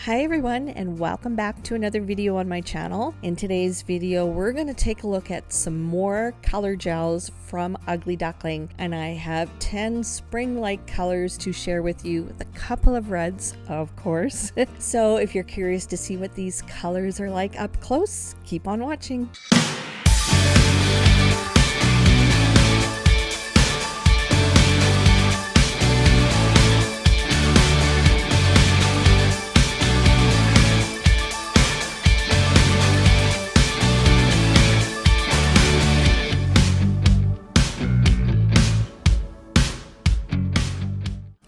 Hi everyone, and welcome back to another video on my channel. In today's video, we're going to take a look at some more color gels from Ugly Duckling, and I have 10 spring-like colors to share with you with a couple of reds, of course. So if you're curious to see what these colors are like up close, keep on watching.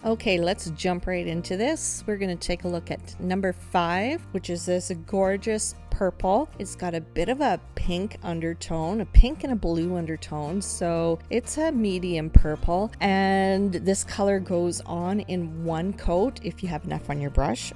Okay, let's jump right into this. We're going to take a look at number 5, which is this gorgeous purple. It's got a bit of a pink undertone, a pink and a blue undertone, so it's a medium purple, and this color goes on in one coat if you have enough on your brush.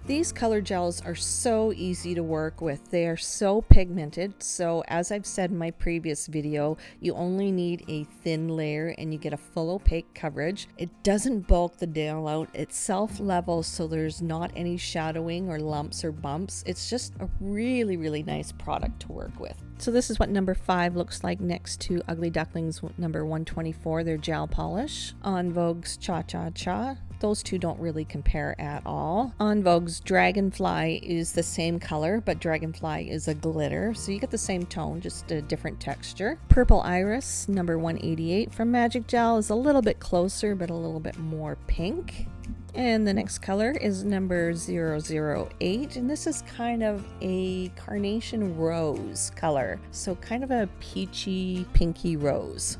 These color gels are so easy to work with. They are so pigmented, so as I've said in my previous video, you only need a thin layer and you get a full opaque coverage. It doesn't bulk the nail out, it's self-level, so there's not any shadowing or lumps or bumps. It's just a really nice product to work with. So this is what number 5 looks like next to Ugly Duckling's number 124, their gel polish. En Vogue's Cha Cha Cha. Those two don't really compare at all. En Vogue's Dragonfly is the same color, but Dragonfly is a glitter, so you get the same tone, just a different texture. Purple Iris, number 188 from Magic Gel, is a little bit closer, but a little bit more pink. And the next color is number 008, and this is kind of a carnation rose color, so kind of a peachy, pinky rose.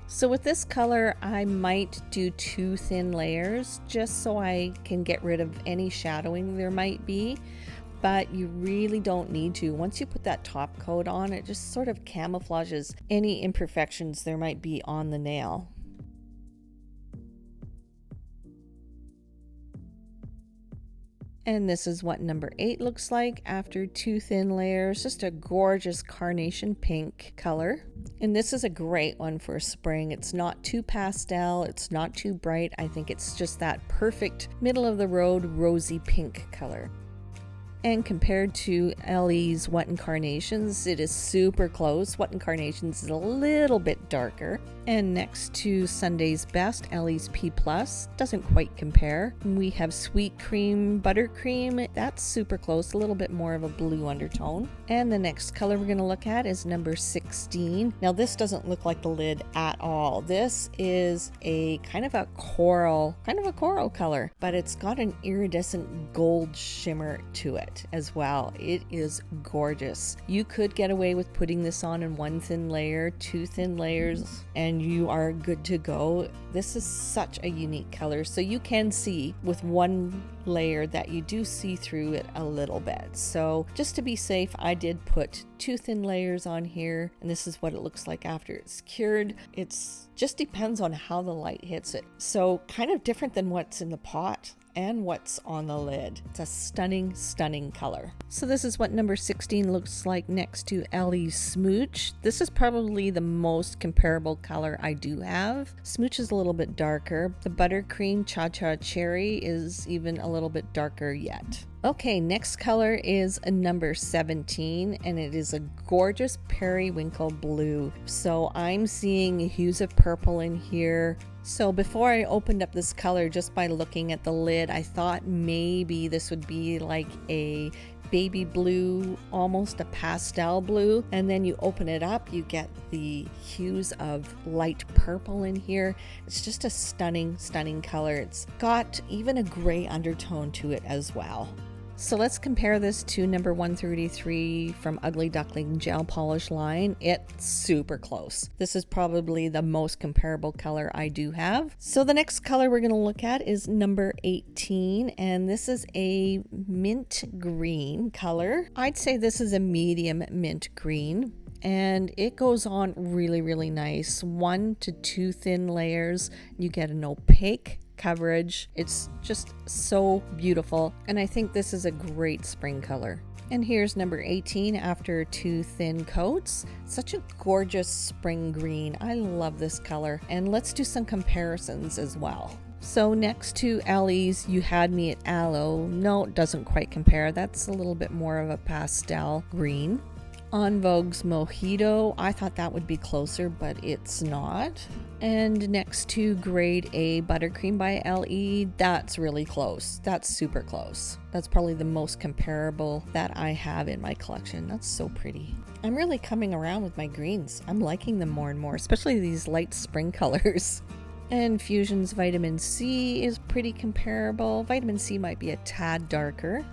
So with this color, I might do 2 thin layers just so I can get rid of any shadowing there might be, but you really don't need to. Once you put that top coat on, it just sort of camouflages any imperfections there might be on the nail. And this is what number 8 looks like after 2 thin layers. Just a gorgeous carnation pink color. And this is a great one for spring. It's not too pastel, it's not too bright. I think it's just that perfect middle of the road rosy pink color. And compared to Ellie's What in Carnations, it is super close. What in Carnations is a little bit darker. And next to Sunday's Best, Ellie's P+, doesn't quite compare. We have Sweet Cream Buttercream. That's super close, a little bit more of a blue undertone. And the next color we're going to look at is number 16. Now this doesn't look like the lid at all. This is a kind of a coral color, but it's got an iridescent gold shimmer to it as well. It is gorgeous. You could get away with putting this on in 1 thin layer, 2 thin layers, and you are good to go. This is such a unique color, so you can see with 1 layer that you do see through it a little bit. So just to be safe, I did put 2 thin layers on here, and this is what it looks like after it's cured. It's just depends on how the light hits it. So kind of different than what's in the pot and what's on the lid. It's a stunning color. So this is what number 16 looks like next to Ellie's Smooch. This is probably the most comparable color I do have. Smooch is a little bit darker. The Buttercream Cha Cha Cherry is even a little bit darker yet. Okay, next color is a number 17, and it is a gorgeous periwinkle blue. So I'm seeing hues of purple in here. So before I opened up this color, just by looking at the lid, I thought maybe this would be like a baby blue, almost a pastel blue, and then you open it up, you get the hues of light purple in here. It's just a stunning color. It's got even a gray undertone to it as well. So let's compare this to number 133 from Ugly Duckling gel polish line. It's super close. This is probably the most comparable color I do have. So the next color we're going to look at is number 18, and this is a mint green color. I'd say this is a medium mint green, and it goes on really nice. 1 to 2 thin layers, you get an opaque coverage. It's just so beautiful, and I think this is a great spring color. And here's number 18 after 2 thin coats. Such a gorgeous spring green. I love this color. And let's do some comparisons as well. So next to Ellie's You Had Me at Aloe, no, it doesn't quite compare. That's a little bit more of a pastel green. On Vogue's Mojito, I thought that would be closer, but it's not. And next to Grade A Buttercream by LE, that's really close. That's super close. That's probably the most comparable that I have in my collection. That's so pretty. I'm really coming around with my greens. I'm liking them more and more, especially these light spring colors. And Fusion's Vitamin C is pretty comparable. Vitamin C might be a tad darker.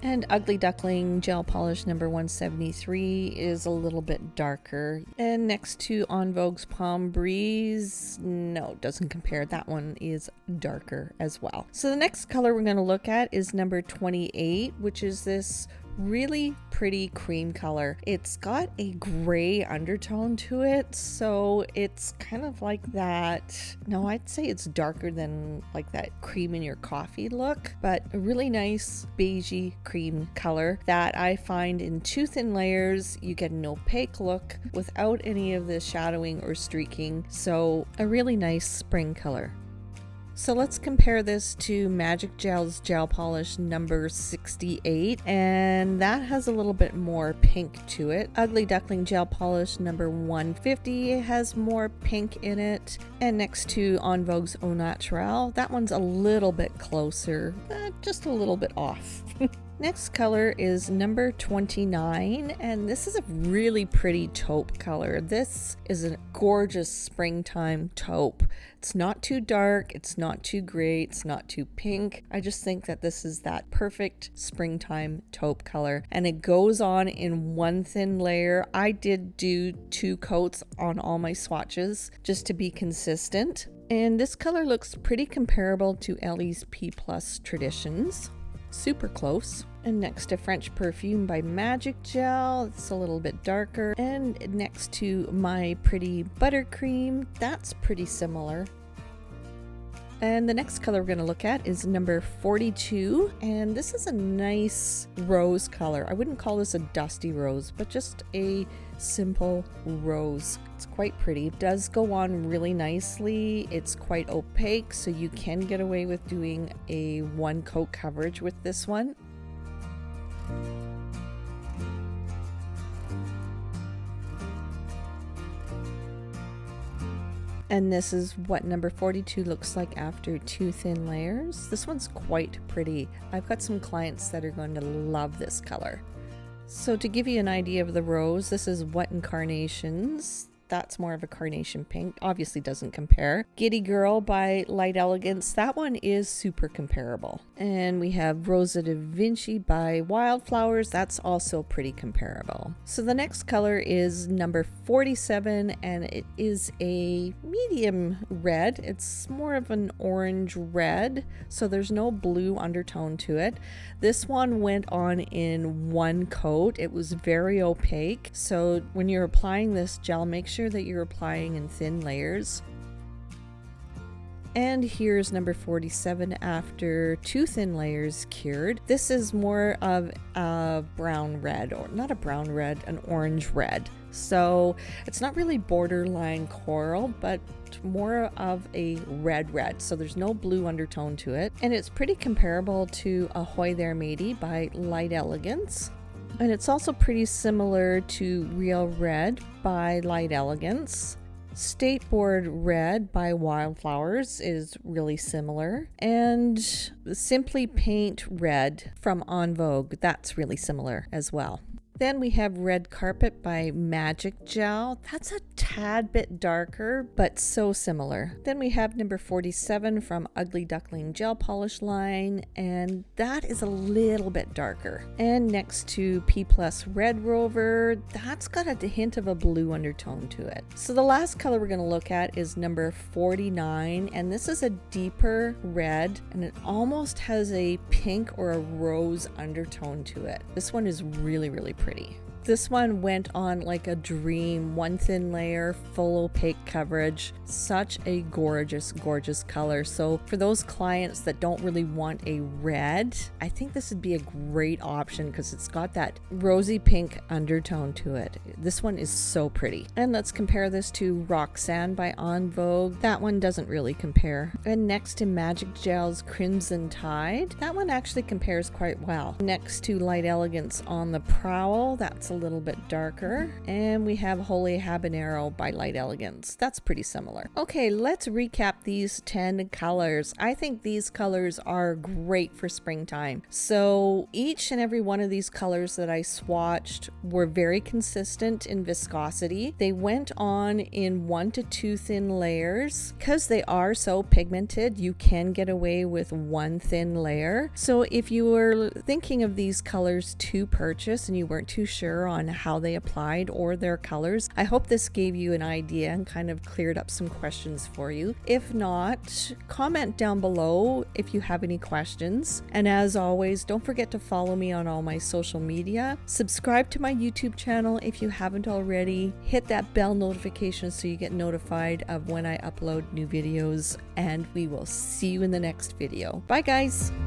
And Ugly Duckling Gel Polish number 173 is a little bit darker. And next to On Vogue's Palm Breeze, no, it doesn't compare. That one is darker as well. So the next color we're going to look at is number 28, which is this really pretty cream color. It's got a gray undertone to it, so it's kind of like that. No, I'd say it's darker than like that cream in your coffee look, but a really nice beigey cream color that I find in 2 thin layers. You get an opaque look without any of the shadowing or streaking, so a really nice spring color. So let's compare this to Magic Gel's Gel Polish number 68, and that has a little bit more pink to it. Ugly Duckling Gel Polish number 150 has more pink in it. And next to On Vogue's Au Naturel, that one's a little bit closer, just a little bit off. Next color is number 29, and this is a really pretty taupe color. This is a gorgeous springtime taupe. It's not too dark, it's not too gray, it's not too pink. I just think that this is that perfect springtime taupe color, and it goes on in 1 thin layer. I did do 2 coats on all my swatches just to be consistent, and this color looks pretty comparable to Ellie's P Plus Traditions. Super close. And next to French Perfume by Magic Gel, it's a little bit darker. And next to My Pretty Buttercream, that's pretty similar. And the next color we're going to look at is number 42, and this is a nice rose color. I wouldn't call this a dusty rose, but just a simple rose. It's quite pretty. It does go on really nicely. It's quite opaque, so you can get away with doing a 1 coat coverage with this one. And this is what number 42 looks like after 2 thin layers. This one's quite pretty. I've got some clients that are going to love this color. So to give you an idea of the rose, this is What in Carnations. That's more of a carnation pink. Obviously doesn't compare. Giddy Girl by Light Elegance. That one is super comparable. And we have Rosa da Vinci by Wildflowers. That's also pretty comparable. So the next color is number 47, and it is a medium red. It's more of an orange red, so there's no blue undertone to it. This one went on in 1 coat. It was very opaque, so when you're applying this gel, make sure that you're applying in thin layers. And here's number 47 after 2 thin layers cured. This is more of a brown red, or not a brown red, an orange red. So it's not really borderline coral, but more of a red. So there's no blue undertone to it. And it's pretty comparable to Ahoy There Matey by Light Elegance. And it's also pretty similar to Real Red by Light Elegance. Skateboard Red by Wildflowers is really similar. And Simply Paint Red from On Vogue, that's really similar as well. Then we have Red Carpet by Magic Gel. That's a tad bit darker, but so similar. Then we have number 47 from Ugly Duckling Gel Polish line, and that is a little bit darker. And next to P Plus Red Rover, that's got a hint of a blue undertone to it. So the last color we're going to look at is number 49, and this is a deeper red, and it almost has a pink or a rose undertone to it. This one is really, really pretty. This one went on like a dream. One thin layer, full opaque coverage. Such a gorgeous, gorgeous color. So for those clients that don't really want a red, I think this would be a great option because it's got that rosy pink undertone to it. This one is so pretty. And let's compare this to Roxanne by En Vogue. That one doesn't really compare. And next to Magic Gel's Crimson Tide, that one actually compares quite well. Next to Light Elegance on the Prowl, that's a little bit darker. And we have Holy Habanero by Light Elegance. That's pretty similar. Okay, let's recap these 10 colors. I think these colors are great for springtime. So each and every one of these colors that I swatched were very consistent in viscosity. They went on in 1 to 2 thin layers. Because they are so pigmented, you can get away with 1 thin layer. So if you were thinking of these colors to purchase and you weren't too sure on how they applied or their colors, I hope this gave you an idea and kind of cleared up some questions for you. If not, comment down below if you have any questions. And as always, don't forget to follow me on all my social media. Subscribe to my YouTube channel if you haven't already. Hit that bell notification so you get notified of when I upload new videos. And we will see you in the next video. Bye guys!